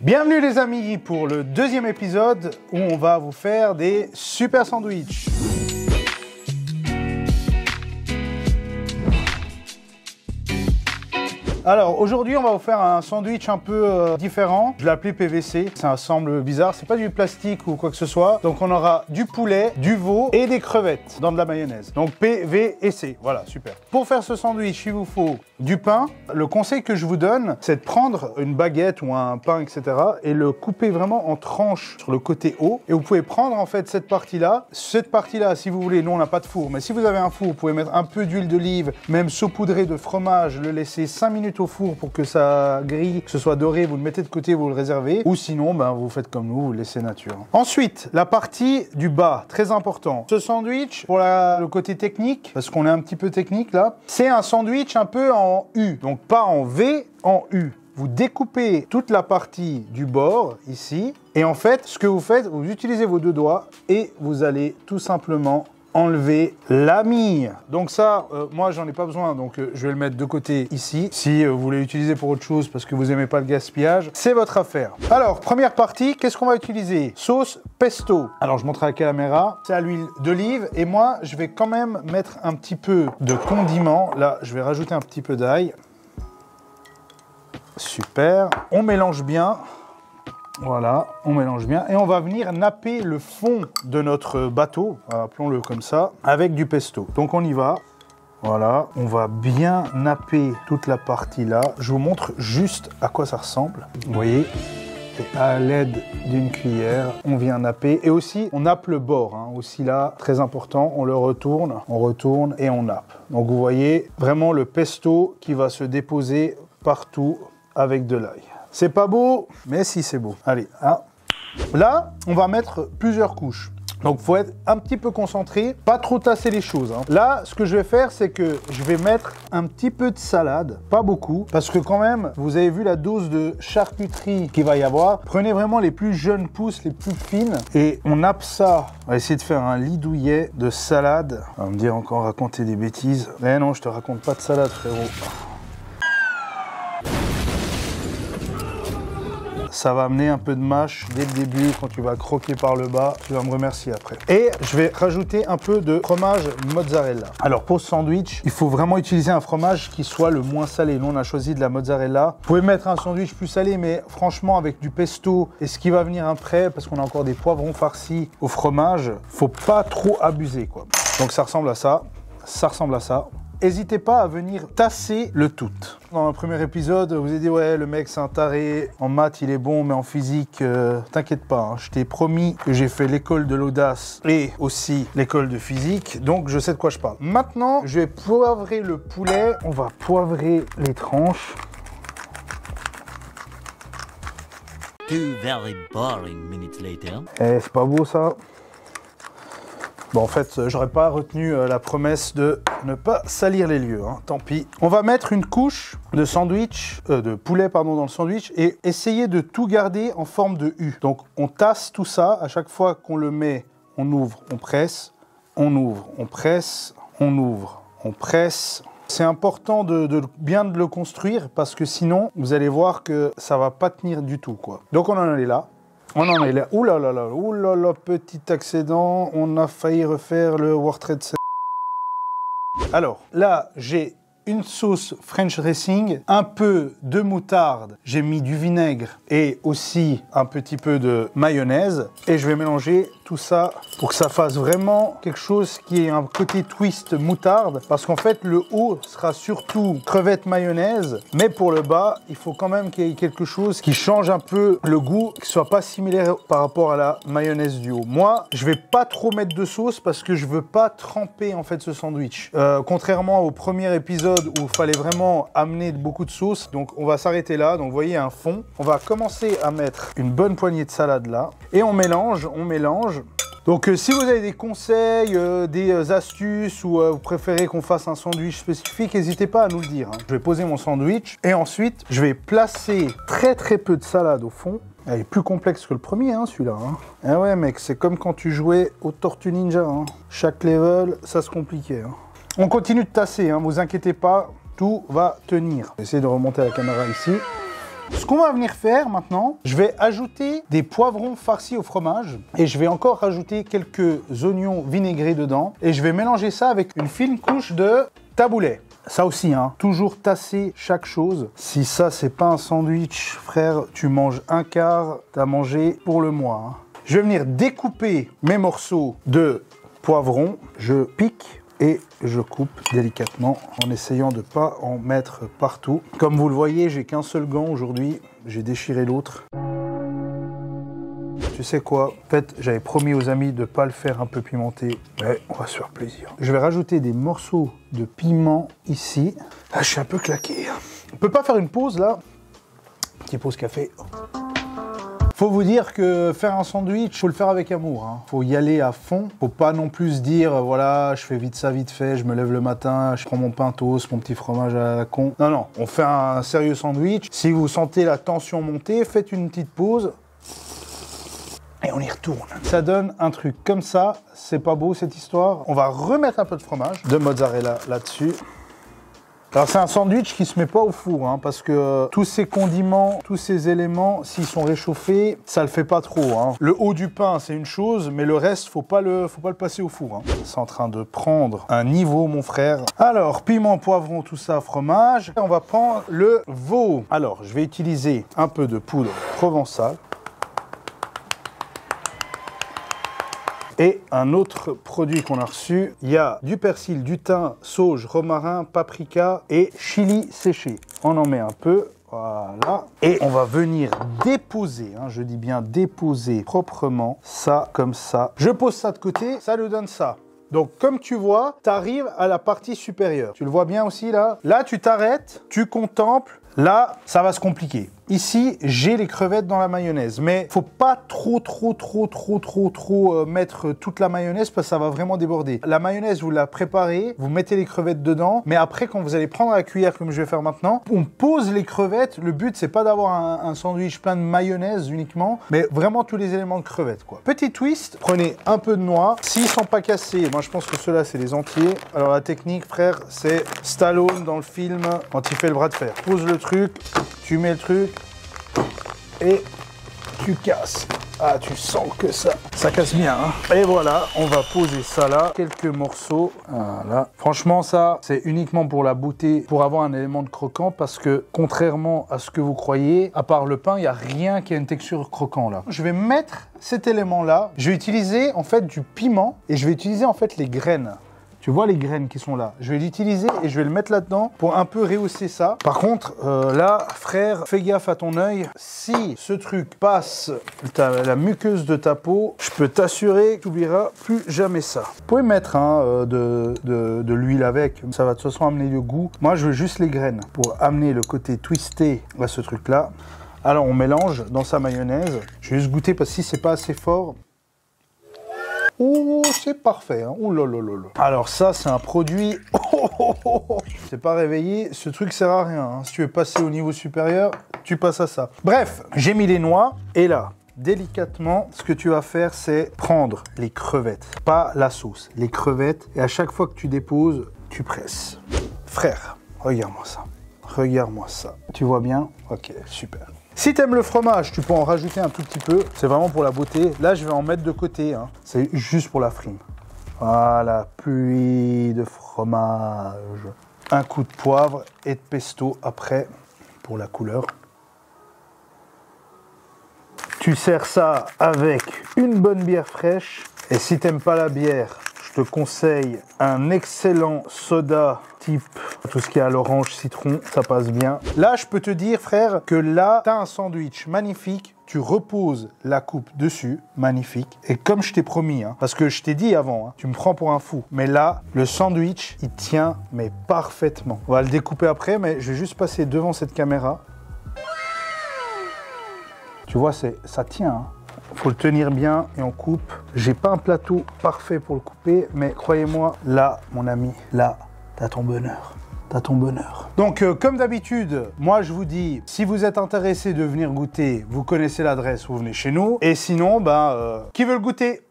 Bienvenue les amis pour le deuxième épisode où on va vous faire des super sandwichs. Alors aujourd'hui on va vous faire un sandwich un peu différent. Je l'ai appelé PVC, ça semble bizarre, c'est pas du plastique ou quoi que ce soit. Donc on aura du poulet, du veau et des crevettes dans de la mayonnaise. Donc PVC, voilà, super. Pour faire ce sandwich, il vous faut du pain. Le conseil que je vous donne, c'est de prendre une baguette ou un pain, etc. et le couper vraiment en tranches sur le côté haut. Et vous pouvez prendre en fait cette partie-là. Cette partie-là, si vous voulez, nous on n'a pas de four, mais si vous avez un four, vous pouvez mettre un peu d'huile d'olive, même saupoudrer de fromage, le laisser 5 minutes au four pour que ça grille, que ce soit doré, vous le mettez de côté, vous le réservez, ou sinon vous faites comme nous, vous le laissez nature. Ensuite, la partie du bas, très important. Ce sandwich, pour le côté technique, parce qu'on est un petit peu technique là, c'est un sandwich un peu en U, donc pas en V, en U. Vous découpez toute la partie du bord ici, et en fait, ce que vous faites, vous utilisez vos deux doigts et vous allez tout simplement enlever la mie. Donc ça, moi j'en ai pas besoin, donc je vais le mettre de côté ici. Si vous voulez l'utiliser pour autre chose parce que vous aimez pas le gaspillage, c'est votre affaire. Alors, première partie, qu'est-ce qu'on va utiliser? Sauce pesto. Alors je montre à la caméra, c'est à l'huile d'olive et moi je vais quand même mettre un petit peu de condiment. Là, je vais rajouter un petit peu d'ail. Super. On mélange bien. Voilà, on mélange bien et on va venir napper le fond de notre bateau, appelons-le comme ça, avec du pesto. Donc on y va. Voilà, on va bien napper toute la partie là. Je vous montre juste à quoi ça ressemble. Vous voyez, et à l'aide d'une cuillère, on vient napper. Et aussi, on nappe le bord. Hein. Aussi là, très important, on le retourne et on nappe. Donc vous voyez vraiment le pesto qui va se déposer partout avec de l'ail. C'est pas beau, mais si c'est beau. Allez, hein. Là, on va mettre plusieurs couches. Donc, il faut être un petit peu concentré, pas trop tasser les choses. Hein. Là, ce que je vais faire, c'est que je vais mettre un petit peu de salade, pas beaucoup, parce que quand même, vous avez vu la dose de charcuterie qu'il va y avoir. Prenez vraiment les plus jeunes pousses, les plus fines, et on nappe ça. On va essayer de faire un lit douillet de salade. On va me dire encore raconter des bêtises. Mais non, je te raconte pas de salade, frérot. Ça va amener un peu de mâche dès le début, quand tu vas croquer par le bas, tu vas me remercier après. Et je vais rajouter un peu de fromage mozzarella. Alors pour ce sandwich, il faut vraiment utiliser un fromage qui soit le moins salé. Nous on a choisi de la mozzarella. Vous pouvez mettre un sandwich plus salé, mais franchement avec du pesto et ce qui va venir après, parce qu'on a encore des poivrons farcis au fromage, faut pas trop abuser quoi. Donc ça ressemble à ça, ça ressemble à ça. N'hésitez pas à venir tasser le tout. Dans le premier épisode, vous avez dit ouais, le mec c'est un taré, en maths il est bon, mais en physique, t'inquiète pas, hein, je t'ai promis que j'ai fait l'école de l'audace et aussi l'école de physique, donc je sais de quoi je parle. Maintenant, je vais poivrer le poulet, on va poivrer les tranches. 2 very boring minutes later. Eh, c'est pas beau ça. Bon, en fait, j'aurais pas retenu la promesse de ne pas salir les lieux, hein, tant pis. On va mettre une couche de sandwich, de poulet pardon, dans le sandwich et essayer de tout garder en forme de U. Donc, on tasse tout ça. À chaque fois qu'on le met, on ouvre, on presse, on ouvre, on presse, on ouvre, on presse. C'est important de bien de le construire parce que sinon, vous allez voir que ça va pas tenir du tout, quoi. Donc, on en est là. On en est là. Ouh là là là, petit accident. On a failli refaire le World Trade Center. Alors, là, j'ai une sauce French dressing, un peu de moutarde, j'ai mis du vinaigre et aussi un petit peu de mayonnaise. Et je vais mélanger tout ça pour que ça fasse vraiment quelque chose qui ait un côté twist moutarde. Parce qu'en fait, le haut sera surtout crevette mayonnaise. Mais pour le bas, il faut quand même qu'il y ait quelque chose qui change un peu le goût, qui soit pas similaire par rapport à la mayonnaise du haut. Moi, je vais pas trop mettre de sauce parce que je veux pas tremper en fait ce sandwich. Contrairement au premier épisode où il fallait vraiment amener beaucoup de sauce. Donc on va s'arrêter là. Donc vous voyez un fond. On va commencer à mettre une bonne poignée de salade là. Et on mélange, on mélange. Donc si vous avez des conseils, des astuces ou vous préférez qu'on fasse un sandwich spécifique, n'hésitez pas à nous le dire. Hein. Je vais poser mon sandwich et ensuite je vais placer très peu de salade au fond. Elle est plus complexe que le premier, hein, celui-là. Hein. Ah ouais mec, c'est comme quand tu jouais aux Tortues Ninja. Hein. Chaque level, ça se compliquait. Hein. On continue de tasser, hein, vous inquiétez pas, tout va tenir. Essayez de remonter la caméra ici. Ce qu'on va venir faire maintenant, je vais ajouter des poivrons farcis au fromage et je vais encore rajouter quelques oignons vinaigrés dedans et je vais mélanger ça avec une fine couche de taboulé. Ça aussi, hein, toujours tasser chaque chose. Si ça, c'est pas un sandwich, frère, tu manges un quart, t'as mangé pour le mois. Hein. Je vais venir découper mes morceaux de poivrons. Je pique et je coupe délicatement en essayant de ne pas en mettre partout. Comme vous le voyez, j'ai qu'un seul gant aujourd'hui. J'ai déchiré l'autre. Tu sais quoi? En fait, j'avais promis aux amis de ne pas le faire un peu pimenté, mais on va se faire plaisir. Je vais rajouter des morceaux de piment ici. Là, je suis un peu claqué. On peut pas faire une pause là? Petite pause café. Faut vous dire que faire un sandwich, faut le faire avec amour. Hein. Faut y aller à fond. Faut pas non plus se dire, voilà, je fais vite ça, vite fait, je me lève le matin, je prends mon pain toast, mon petit fromage à la con. Non, non, on fait un sérieux sandwich. Si vous sentez la tension monter, faites une petite pause. Et on y retourne. Ça donne un truc comme ça. C'est pas beau cette histoire. On va remettre un peu de fromage, de mozzarella là-dessus. Alors c'est un sandwich qui se met pas au four, hein, parce que tous ces condiments, tous ces éléments, s'ils sont réchauffés, ça le fait pas trop. Hein. Le haut du pain, c'est une chose, mais le reste, faut pas le passer au four. Hein. C'est en train de prendre un niveau, mon frère. Alors, piment, poivron, tout ça, fromage. On va prendre le veau. Alors, je vais utiliser un peu de poudre provençale. Et un autre produit qu'on a reçu, il y a du persil, du thym, sauge, romarin, paprika et chili séché. On en met un peu, voilà. Et on va venir déposer, hein, je dis bien déposer proprement, ça comme ça. Je pose ça de côté, ça nous donne ça. Donc, comme tu vois, tu arrives à la partie supérieure. Tu le vois bien aussi, là? Là, tu t'arrêtes, tu contemples. Là, ça va se compliquer. Ici, j'ai les crevettes dans la mayonnaise, mais faut pas trop mettre toute la mayonnaise parce que ça va vraiment déborder. La mayonnaise, vous la préparez, vous mettez les crevettes dedans, mais après, quand vous allez prendre la cuillère comme je vais faire maintenant, on pose les crevettes. Le but, c'est pas d'avoir un sandwich plein de mayonnaise uniquement, mais vraiment tous les éléments de crevettes, quoi. Petit twist, prenez un peu de noix. S'ils sont pas cassés, moi je pense que ceux-là, c'est les entiers. Alors la technique, frère, c'est Stallone dans le film quand il fait le bras de fer. Pose le truc, tu mets le truc, et tu casses. Ah, tu sens que ça casse bien. Hein. Et voilà, on va poser ça là. Quelques morceaux. Voilà. Franchement, ça, c'est uniquement pour la beauté, pour avoir un élément de croquant, parce que contrairement à ce que vous croyez, à part le pain, il n'y a rien qui a une texture croquant là. Je vais mettre cet élément là. Je vais utiliser en fait du piment et je vais utiliser en fait les graines. Tu vois les graines qui sont là. Je vais l'utiliser et je vais le mettre là-dedans pour un peu rehausser ça. Par contre, là, frère, fais gaffe à ton œil. Si ce truc passe la muqueuse de ta peau, je peux t'assurer que tu n'oublieras plus jamais ça. Vous pouvez mettre hein, de l'huile avec. Ça va de toute façon amener le goût. Moi, je veux juste les graines pour amener le côté twisté à ce truc-là. Alors, on mélange dans sa mayonnaise. Je vais juste goûter parce que si c'est pas assez fort... Oh, c'est parfait. Hein. Oh là là là là. Alors ça, c'est un produit... C'est pas réveillé. Ce truc sert à rien. Hein. Si tu veux passer au niveau supérieur, tu passes à ça. Bref, j'ai mis les noix. Et là, délicatement, ce que tu vas faire, c'est prendre les crevettes. Pas la sauce, les crevettes. Et à chaque fois que tu déposes, tu presses. Frère, regarde-moi ça. Regarde-moi ça. Tu vois bien? Ok, super. Si tu aimes le fromage, tu peux en rajouter un tout petit peu. C'est vraiment pour la beauté. Là, je vais en mettre de côté. Hein. C'est juste pour la frime. Voilà, pluie de fromage. Un coup de poivre et de pesto après pour la couleur. Tu sers ça avec une bonne bière fraîche. Et si tu n'aimes pas la bière, je te conseille un excellent soda type tout ce qui est à l'orange citron, ça passe bien. Là, je peux te dire, frère, que là, tu as un sandwich magnifique. Tu reposes la coupe dessus, magnifique. Et comme je t'ai promis, hein, parce que je t'ai dit avant, hein, tu me prends pour un fou. Mais là, le sandwich, il tient, mais parfaitement. On va le découper après, mais je vais juste passer devant cette caméra. Tu vois, ça tient. Hein. Faut le tenir bien et on coupe. J'ai pas un plateau parfait pour le couper, mais croyez-moi, là, mon ami, là, t'as ton bonheur. T'as ton bonheur. Donc, comme d'habitude, moi, je vous dis, si vous êtes intéressé de venir goûter, vous connaissez l'adresse, vous venez chez nous. Et sinon, qui veut le goûter?